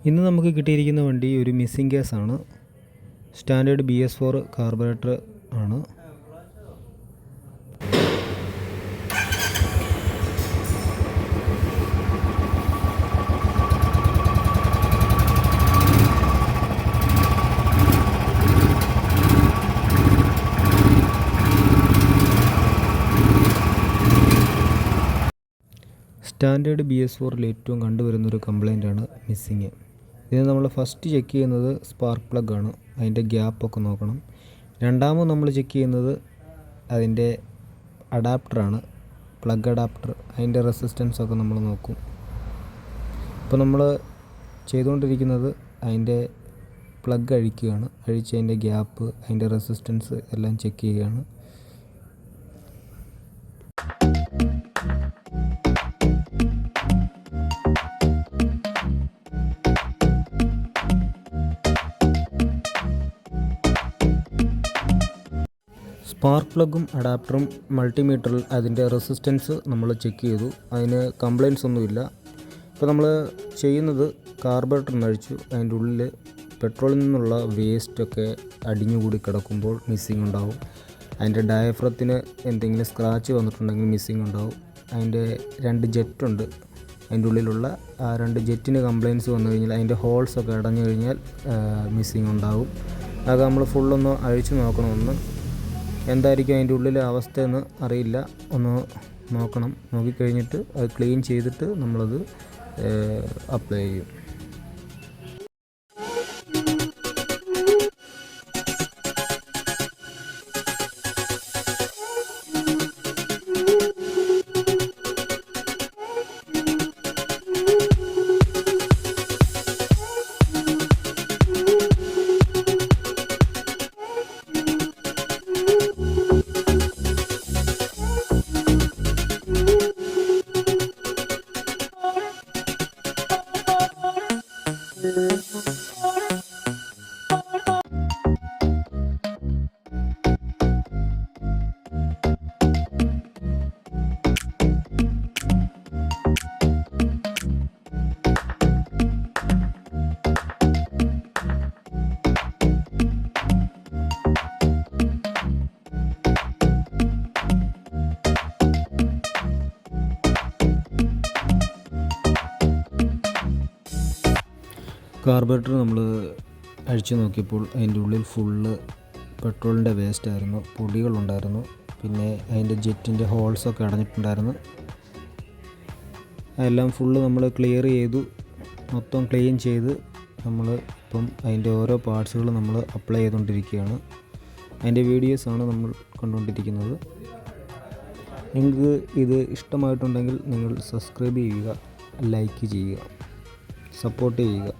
ഇന്ന് നമുക്ക് കിട്ടിയിരിക്കുന്ന വണ്ടി ഒരു മിസ്സിംഗ് കേസാണ്. സ്റ്റാൻഡേർഡ് BS4 കാർബറേറ്റർ ആണ്. സ്റ്റാൻഡേർഡ് BS4 ഏറ്റവും കണ്ടുവരുന്നൊരു കംപ്ലൈൻ്റാണ് മിസ്സിങ്. ഇത് നമ്മൾ ഫസ്റ്റ് ചെക്ക് ചെയ്യുന്നത് സ്പാർക്ക് പ്ലഗ് ആണ്. അതിൻ്റെ ഗ്യാപ്പൊക്കെ നോക്കണം. രണ്ടാമത് നമ്മൾ ചെക്ക് ചെയ്യുന്നത് അതിൻ്റെ അഡാപ്റ്ററാണ്, പ്ലഗ് അഡാപ്റ്റർ. അതിൻ്റെ റെസിസ്റ്റൻസൊക്കെ നമ്മൾ നോക്കും. ഇപ്പോൾ നമ്മൾ ചെയ്തുകൊണ്ടിരിക്കുന്നത് അതിൻ്റെ പ്ലഗ് അഴിക്കുകയാണ്. അഴിച്ച് അതിൻ്റെ ഗ്യാപ്പ്, അതിൻ്റെ റെസിസ്റ്റൻസ് എല്ലാം ചെക്ക് ചെയ്യുകയാണ്. സ്പാർക്ക് പ്ലഗും അഡാപ്റ്ററും മൾട്ടിമീറ്ററിൽ അതിൻ്റെ റെസിസ്റ്റൻസ് നമ്മൾ ചെക്ക് ചെയ്തു. അതിന് കംപ്ലയിൻസ് ഒന്നുമില്ല. ഇപ്പോൾ നമ്മൾ ചെയ്യുന്നത് കാർബറേറ്ററിന് അഴിച്ചു. അതിൻ്റെ ഉള്ളിൽ പെട്രോളിൽ നിന്നുള്ള വേസ്റ്റൊക്കെ അടിഞ്ഞുകൂടി കിടക്കുമ്പോൾ മിസ്സിങ് ഉണ്ടാവും. അതിൻ്റെ ഡയഫ്രത്തിന് എന്തെങ്കിലും സ്ക്രാച്ച് വന്നിട്ടുണ്ടെങ്കിൽ മിസ്സിങ് ഉണ്ടാവും. അതിൻ്റെ 2 ജെറ്റുണ്ട്. അതിൻ്റെ ഉള്ളിലുള്ള ആ 2 ജെറ്റിന് കംപ്ലയിൻസ് വന്നു കഴിഞ്ഞാൽ, അതിൻ്റെ ഹോൾസൊക്കെ അടഞ്ഞു കഴിഞ്ഞാൽ മിസ്സിങ് ഉണ്ടാവും. അത് നമ്മൾ ഫുള്ളൊന്ന് അഴിച്ചു നോക്കണമെന്ന്. എന്തായിരിക്കും അതിൻ്റെ ഉള്ളിലെ അവസ്ഥയെന്ന് അറിയില്ല. ഒന്ന് നോക്കണം. നോക്കിക്കഴിഞ്ഞിട്ട് അത് ക്ലീൻ ചെയ്തിട്ട് നമ്മളത് അപ്ലൈ ചെയ്യും. കാർബറേറ്റർ നമ്മൾ അഴിച്ചു നോക്കിയപ്പോൾ അതിൻ്റെ ഉള്ളിൽ ഫുള്ള് പെട്രോളിൻ്റെ വേസ്റ്റായിരുന്നു, പൊടികളുണ്ടായിരുന്നു. പിന്നെ അതിൻ്റെ ജെറ്റിൻ്റെ ഹോൾസൊക്കെ അടഞ്ഞിട്ടുണ്ടായിരുന്നു. അതെല്ലാം ഫുള്ള് നമ്മൾ ക്ലിയർ ചെയ്തു. മൊത്തം ക്ലീൻ ചെയ്ത് നമ്മൾ ഇപ്പം അതിൻ്റെ ഓരോ പാർട്സുകൾ നമ്മൾ അപ്ലൈ ചെയ്തുകൊണ്ടിരിക്കുകയാണ്. അതിൻ്റെ വീഡിയോസാണ് നമ്മൾ കണ്ടുകൊണ്ടിരിക്കുന്നത്. നിങ്ങൾക്ക് ഇത് ഇഷ്ടമായിട്ടുണ്ടെങ്കിൽ നിങ്ങൾ സബ്സ്ക്രൈബ് ചെയ്യുക, ലൈക്ക് ചെയ്യുക, സപ്പോർട്ട് ചെയ്യുക.